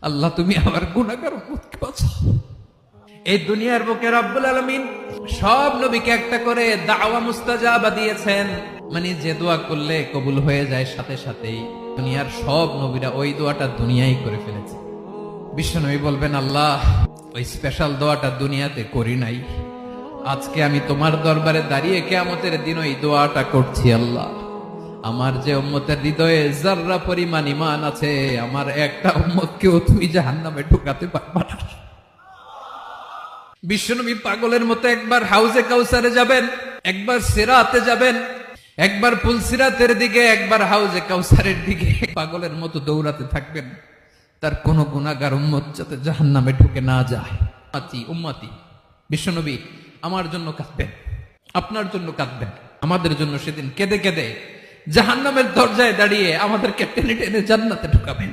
আল্লাহ তুমি আমার গুনাহগার উম্মতকে বাঁচাও। এই দুনিয়ার বুকে রব্বুল আলামিন সব নবীকে একটা করে দাওয়া মুস্তাজাবা দিয়েছেন, মানে যে দোয়া করলে কবুল হয়ে যায় সাথে সাথেই। দুনিয়ার সব নবীরা ওই দোয়াটা দুনিয়ায় করে ফেলেছে। বিশ্বনবী বলবেন, আল্লাহ ওই স্পেশাল দোয়াটা দুনিয়াতে করি নাই, আজকে আমি তোমার দরবারে দাঁড়িয়ে কিয়ামতের দিন ওই দোয়াটা করছি। আল্লাহ আমার যে উম্মতের হৃদয়ে যাররা পরিমাণ ঈমান আছে, আমার একটা উম্মতকেও তুমি জাহান্নামে ঢুকাতে পারবা না। বিশ্বনবী পাগলের মতো একবার হাউজে কাউসারে যাবেন, একবার সিরাতে যাবেন, একবার পুলসিরাতের দিকে, একবার হাউজে কাউসারের দিকে পাগলের মতো দৌড়াতে থাকবেন, তার কোন গুনাহগার উম্মত যাতে জাহান্নামে ঢুকে না যায়। উম্মতি বিশ্বনবী আমার জন্য কাঁদবেন, আপনার জন্য কাঁদবেন, আমাদের জন্য সেদিন কেঁদে কেঁদে জাহান্নামের দরজায় দাঁড়িয়ে আমাদেরকে টেনে টেনে জান্নাতে ঢুকাবেন।